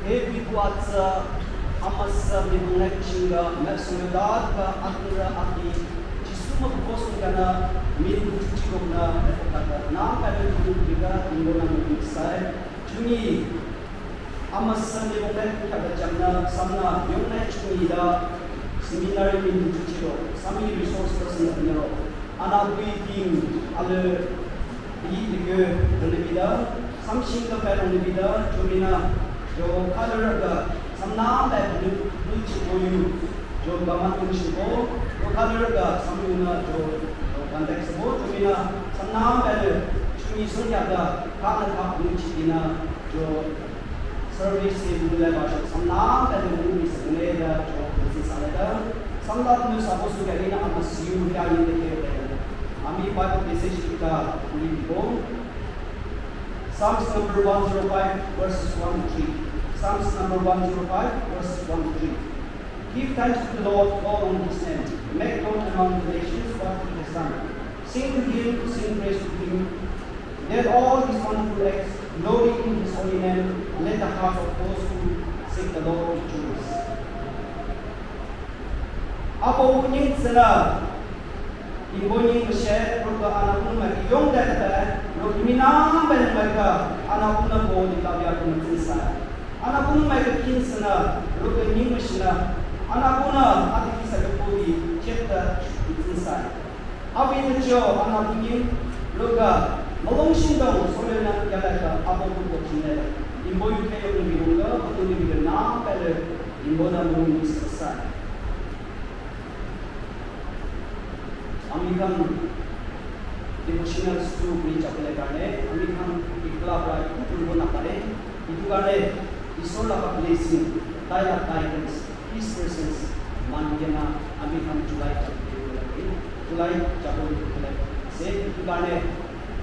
Ebiquatsa Amasa Mibunachinga Maximidaka Akura Aki Chisuma Kosungana Min Chigona Nakada Kubiga Ingona Mixai Juni Amasa Mibunachinga Jamna Samna Yona Chunida Seminary Min Chigo Sami resource person of Nero Anabui King Ale Idige Olivida Samshin the Bad Olivida Jumina जो colour का सम्नाम है नीचे कोई जो गमन कुछ हो वो कलर का सम्मिलना जो कॉन्टेक्स्ट हो जो बिना सम्नाम है चुनी सुनिया का कान का नीचे बिना जो सर्विस से जुड़े बात सम्नाम है नीचे सुने का जो किसी साले का सम्नाम में सब कुछ क्या बिना हम सीयू क्या ये देखे अमी बात मैसेज का लिखो Psalms number 105 verses 1 to 3. Psalms number 105 verses 1 to 3. Give thanks to the Lord, call on his name. Make known among the nations what he has done. Sing to him, sing praise to him. Let all his wonderful acts glory in his holy name. Let the hearts of those who seek the Lord rejoice. Apa bunyi sana? Ibunya share rupa anak pun mereka yang dah rupa minam bel mereka anak pun boleh dilabiar pun selesai. Anak pun mereka kinsana rupa ni mesna anak pun ada kisah kepudi cerita selesai. Abi itu anak punya rupa malong sindang soalnya kita apa pun bercinta. Ibu itu yang lebih muda, betul lebih kenal pada ibu dan belum selesai. American devotionals to preach apple karne American ikla pra itu na kare itu karne isola ka blessing daya guidance his presence manjana American July chapter se itu karne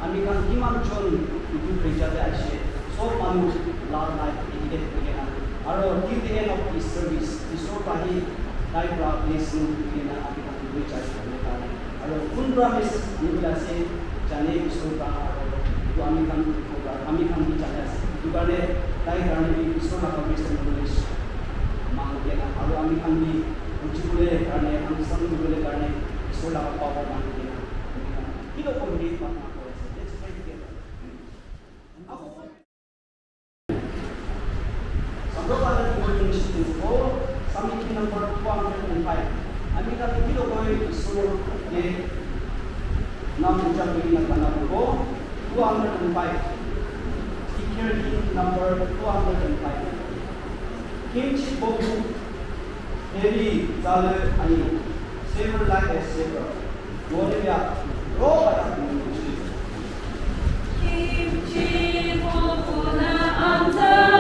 American himan chon itu preach ate ashe so manu last night educate kena aro till the end of his service isola hi daya blessing kena American preach ate karne Kundra Mrs. Nibilase Jane Isura to Amikan Bichanas. You got a diagram Isura of Mr. English. Mangena, Amikan B, Uchule Karne, and some Gule Karne, Isura of Papa Mangena. You don't want to read what let's pray together. Some of other English for some number 205. Amikan Kilo Boy Isura. Nam ucap begini nak ko 205. Tikhir king number 205. King Chibobu heavy zale ani savor like a savor. Boleh roh pada King Chibobu na anta.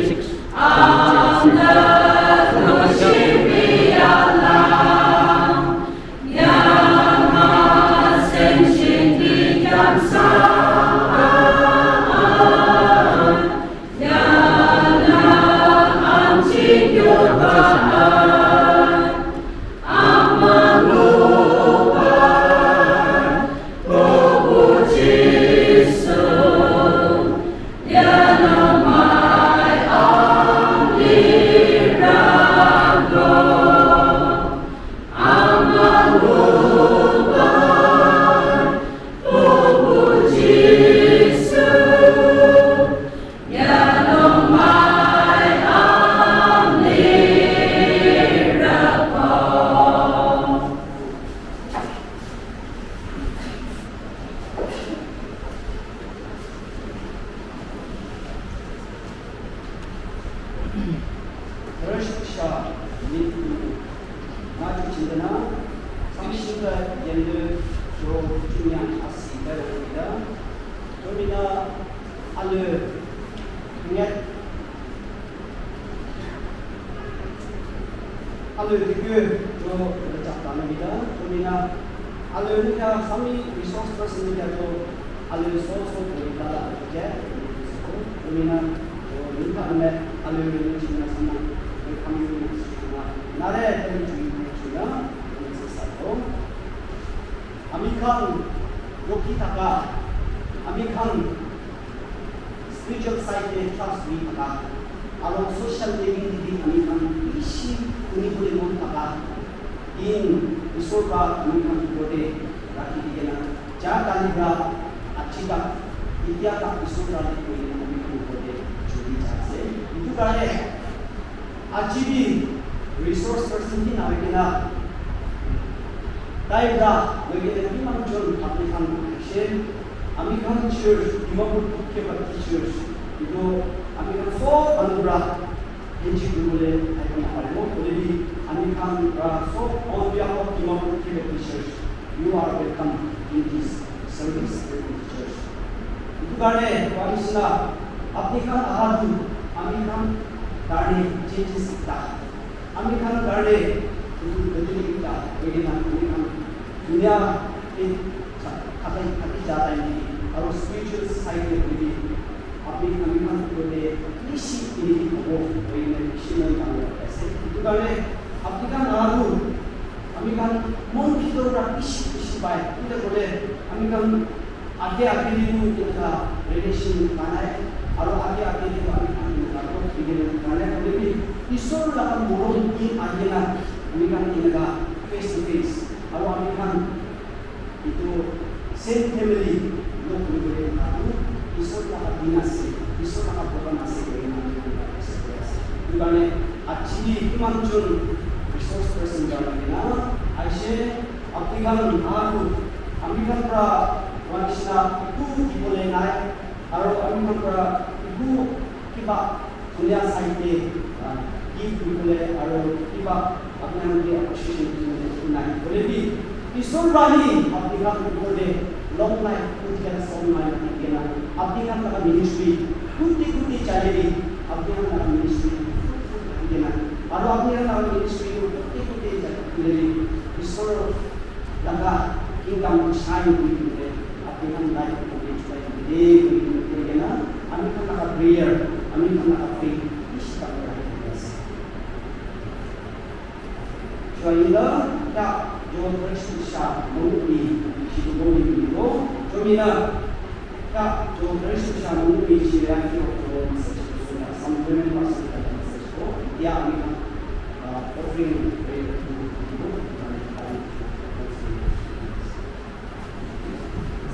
306. spiritual side trust we taka along social living di kami kan isi kuni boleh mon taka in isor ba kami kan bode raki digena ja kaliga achita idya ka isor ra di koi kami kan bode jodi jase itu kare achibi resource person ki na gena dai da lagi ni man jon apni kan share American church, Dimapur church, itu American so anura hinji dulu akan apa mo, jadi American so on behalf of Dimapur church, you are welcome in this service church. Itu karena warislah, American ahadu, American karena changes kita, American karena itu betul kita, bagaimana American dunia ini kata जाता है और spiritual side में भी अपनी अभिमान को ले इसी इन्हीं को वही में इसी में काम करते हैं तो कहने अपनी का नारू अपनी का मन की तो रख इसी बाय इधर बोले अपनी का आगे दिन इनका relation बनाना है और आगे दिन अपनी का नारू इधर बनाना है बोले कि ईश्वर लाकर मोरों की आगे ना अपनी का इनका face to face और अपनी का itu same family लोग मिलके आते ईश्वर का अधीनसे ईश्वर का भगवानसे बहिमान दुकाने अच्छी इमानचुन resource person जाने ना ऐसे अफ्रीकन आगु अमेरिकन का वानिशना इकू की बोले ना और अमेरिकन का इकू किबा दुनिया साइड की बोले और किबा अपने उनके appreciation ना बोले भी ईश्वर वाली अफ्रीकन बोले long life kujian song life kena aplikkan dalam ministry kuti cari aplikkan dalam ministry kena baru aplikkan dalam ministry kuti cari isor laga income shine kuti aplikkan life kuti cari kena aplikkan dalam prayer aplikkan dalam faith istak so ina ya jo Kristus menguji hidup ini Jomina, kak, jo Kristus yang menguji hidup ini sudah sampai masa kita dia akan offering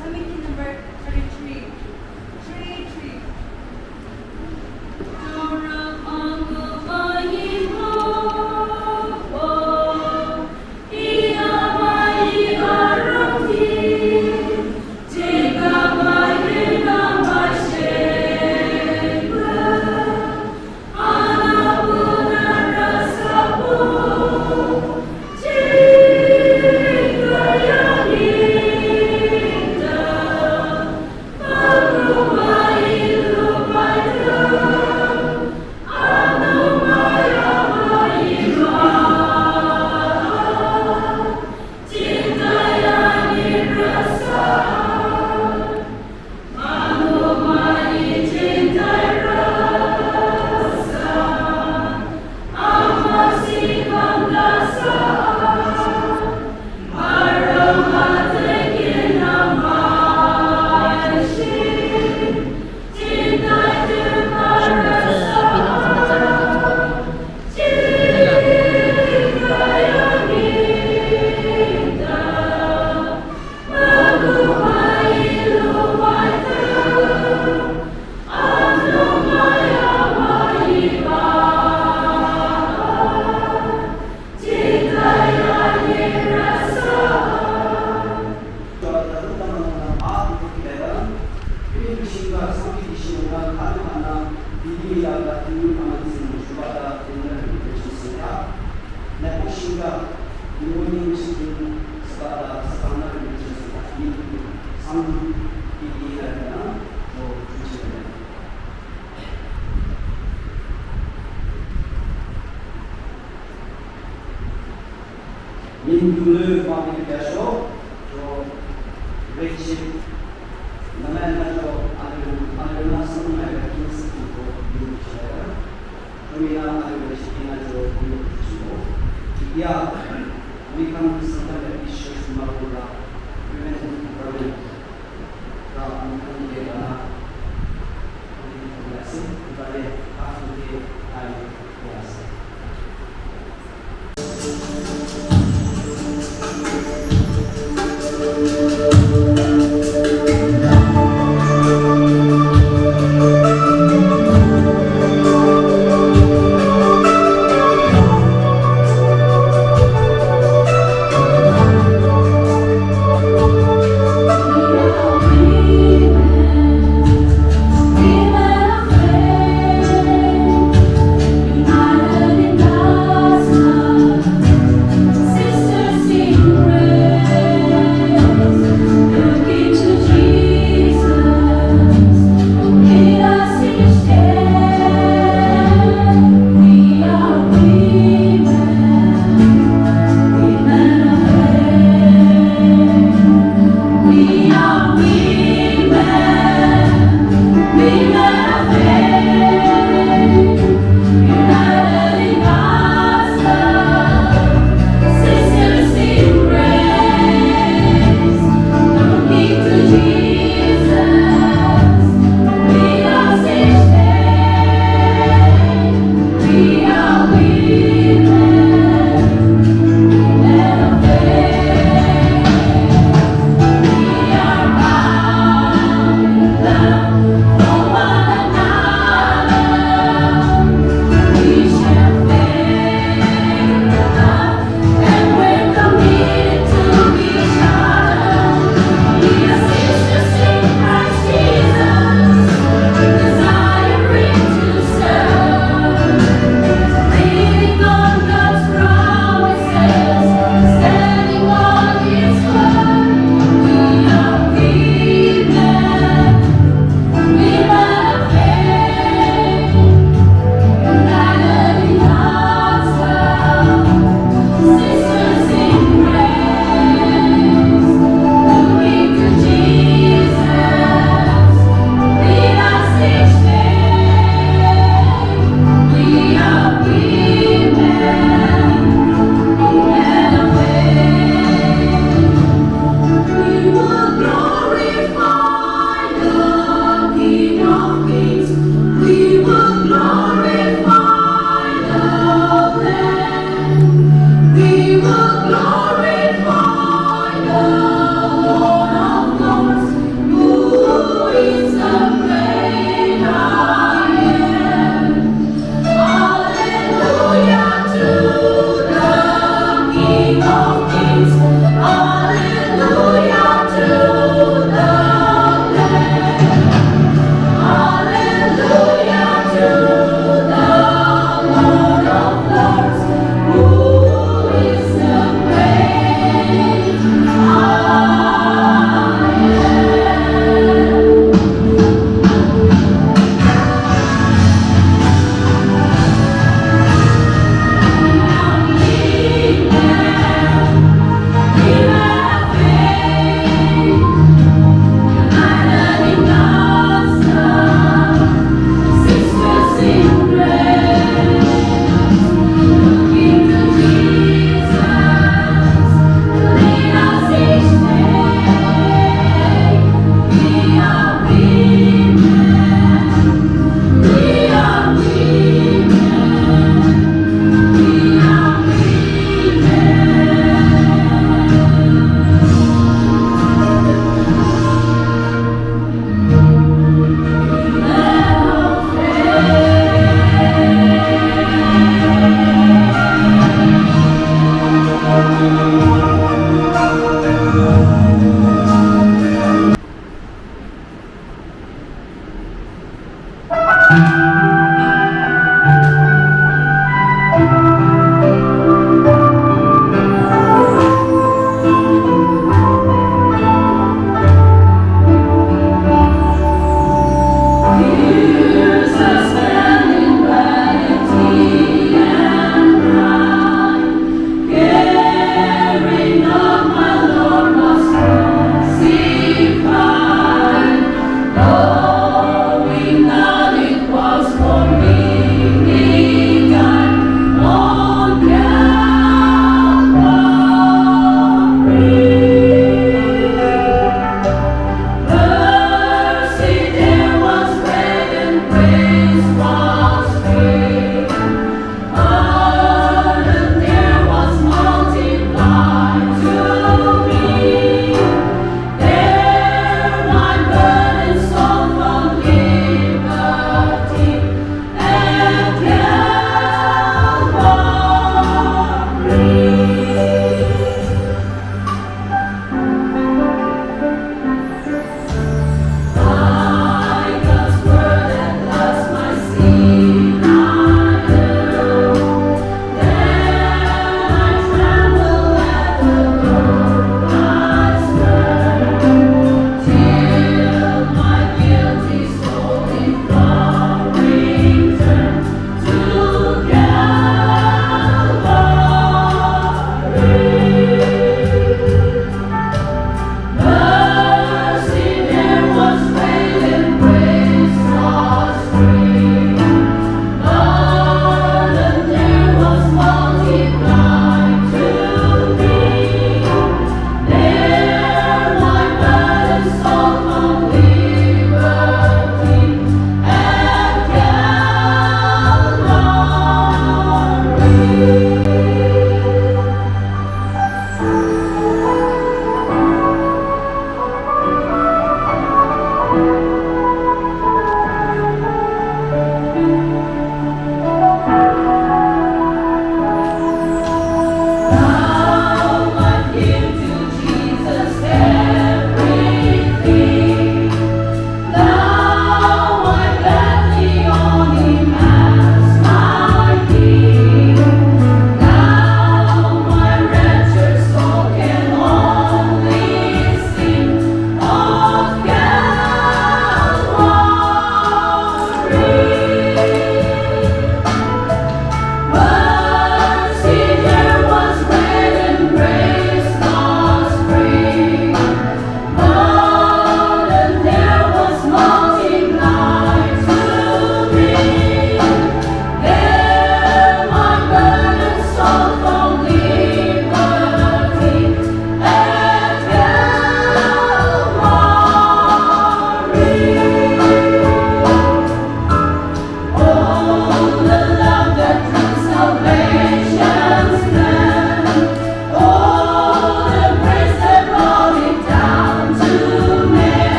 Submission number 33. Oh 신과 성기시오가 가능하나 믿음이라 같은 가만히 주바다 된다는 것이었습니다. 내 신과 일본인 시kin sepada sepanjang bercerita ini sam ini adalah tujuan. Minggu pagi besok, jo recip nama jo ada semua ada kisah itu diceritakan. Kami ada recipnya jo itu. Ya, we come to some kind of issues from our preventing problem. From the lesson, but after the time, yes. Sisters in grace,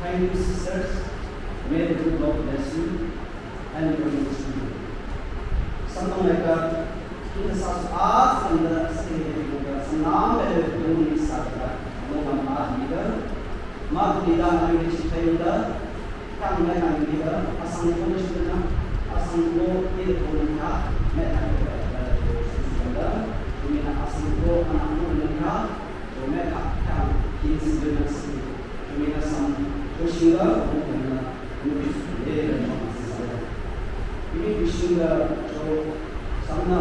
Thank you, sisters. May the good Lord bless you and your ministry. Something like that. In the South Arts and the State some now and the Union Sata, no one are either. Mark the Language Taylor, come back and leader, as some commissioner, as some go in the Polina, met and go and Polina, to make up town, his dynasty, to make us some pushing up, ini wishing so samna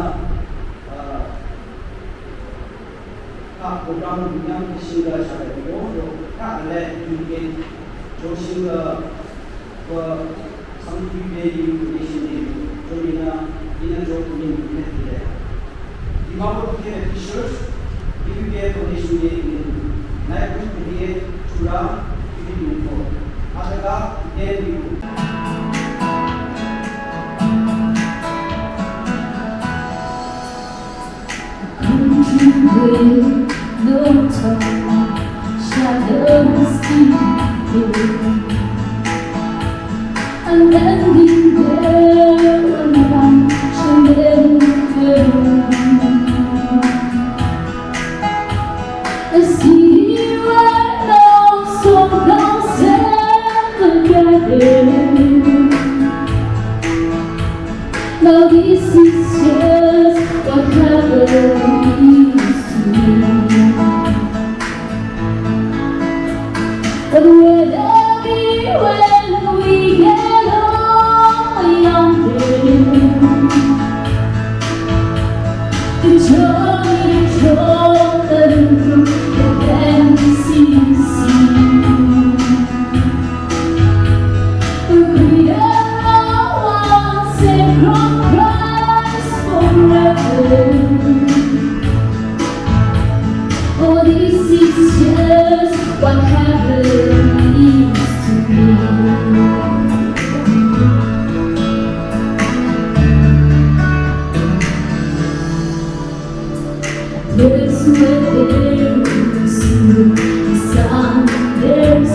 ka program yang wishing saya itu ka le ini wishing ke sampai di sini jadi ina job ini tidak Dimapur Tikhir T-shirts ini dia donation ini naik pun dia curang ini info adakah dia itu No time, shadows deep, and ending there when I'm I see you right now, so close together. Now this is just what happens to me. But when we get all younger, the joy that then sees we are once in Christ forever. Oh, this is just what happens to me. There's where there's misunderstanding,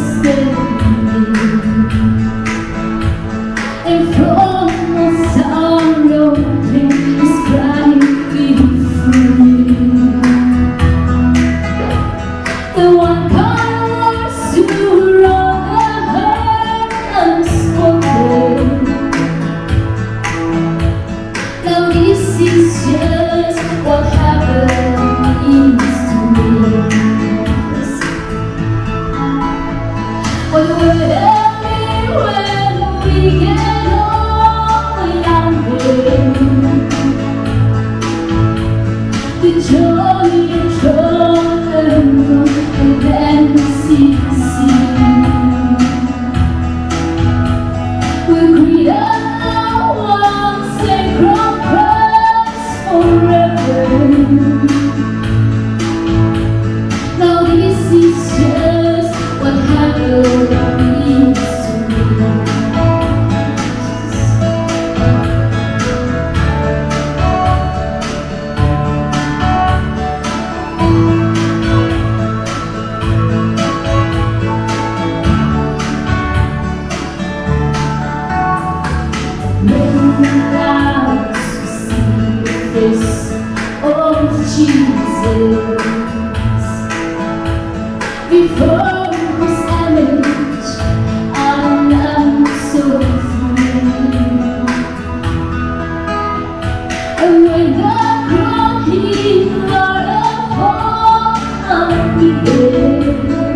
and from the sorrow is crying free. The one kind words to rather heard unspoken. Now this is just what happens to me. When we get all younger, the joy and trouble and then see. We greet our once and Christ forever. Now this is just what happens to me. Jesus, before this image, I'm so free. And when the crying Lord of all, I'll be there.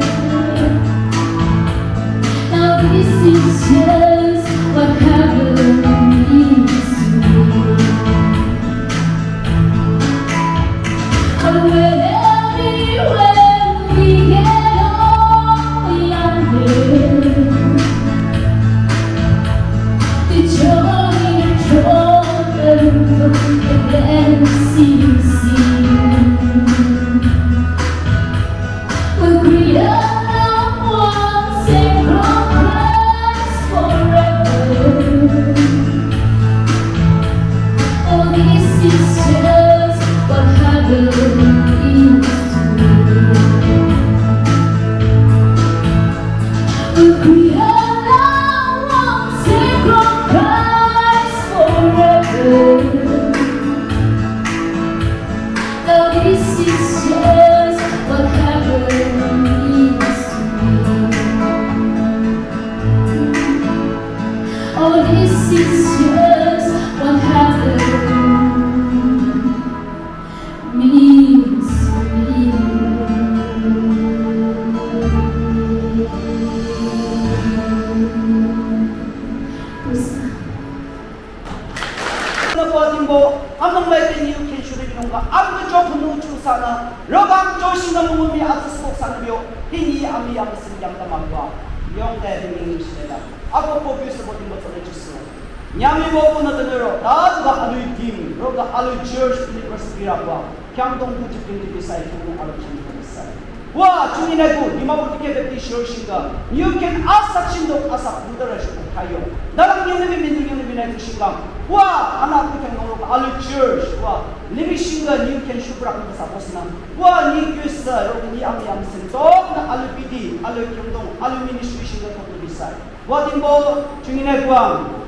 Now this is just what happens to me. We alone won't sacrifice forever. Now this is just what heaven means to me. Oh, this is just what heaven means to me. Among my new Kenshu Nunga, I'm the job of Chusana, Rogan Joshing the movie at the spoke Sanrio, Hindi Ami Amasin Yatamangua, young dad in English. Ako focus about the motor register. Yami Moko na Tanero, Taga Alu Team, Roga Alu Church University Rabba, Kyangdong Putin beside Alu Chin. Wa, Chuninaku, Dimapur Tikhir Shinga. You can ask such in the Asak Lutheration of Tayo. Dalam yung nabibinding yung nabinay Shinga. Wa, anak ko kang nalok Alu Church. Wa, libi Shinga, you can shubrak sa tapos na. Wa, ni Kyusa, ni Ami Sintok na Alu PD, Alu Kyungdong, Alu Ministry Shinga to beside. Wa timbo, Chuninaku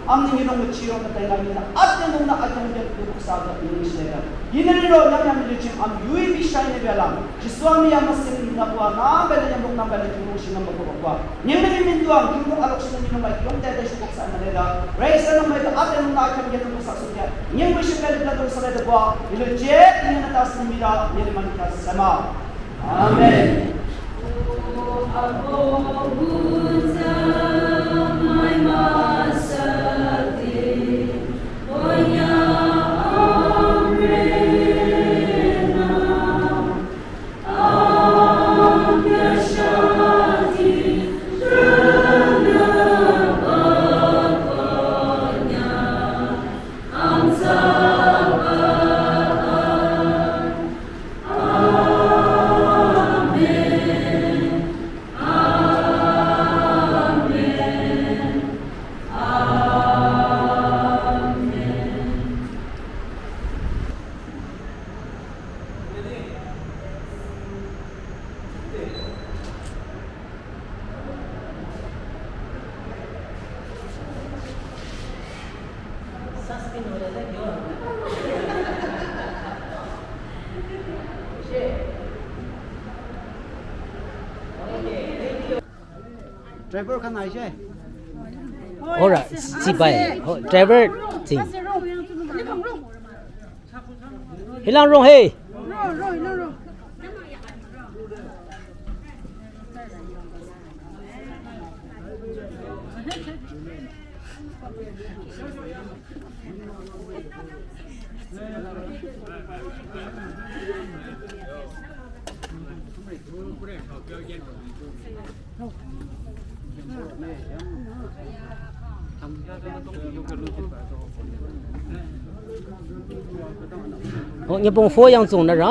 amning inong chirong na tayo namin na at nung na atong yan sa yung Israel. Yinaniro lang yung religion am UAB siya nilalang. Jiswami ang masin na buwan na bala yung nang bala yung siya ng magkakwa. Niyang naliminduang yung alok siya ng may yung dede siya sa Manila. Raise na may at nung na atong yan sa sunya. Niyang may siya kalit na sa reda buwa. Ilojit niya natas ng mira niliman ka sa sama. Amen. Driver kan ai che? Ora, si bai. Driver si. Hilang rong hey. Oh,你帮佛样种的人。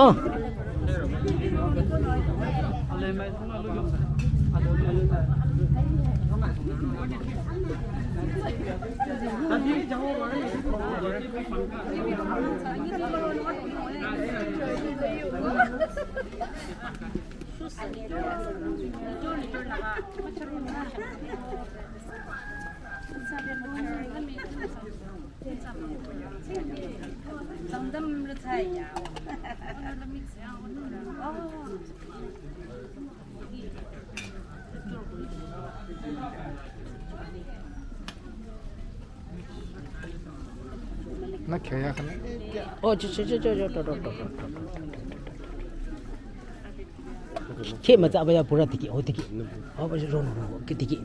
那开呀，可能。哦，这。Kek macam apa ya pura tikik, oh tikik. Oh macam rono, tikik.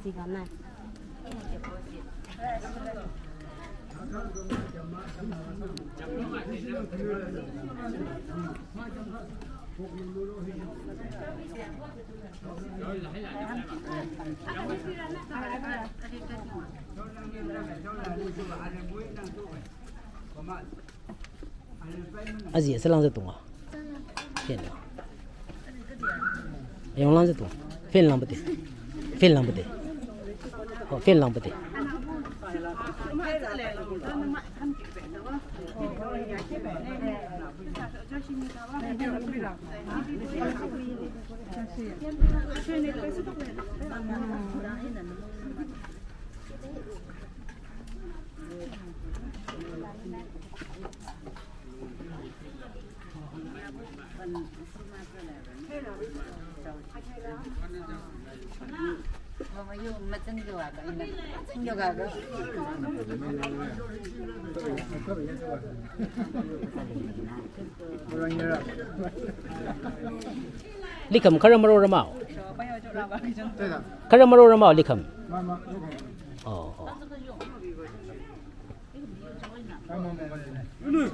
지금은 아직 살랑제 동아. 펜라. 영랑제 동. 펜랑부터. 펜랑부터. 펜랑부터. 리컴 카라마로라마오. 对的， 카라마로라마오 리컴. 妈妈， 어. 妈妈， 음.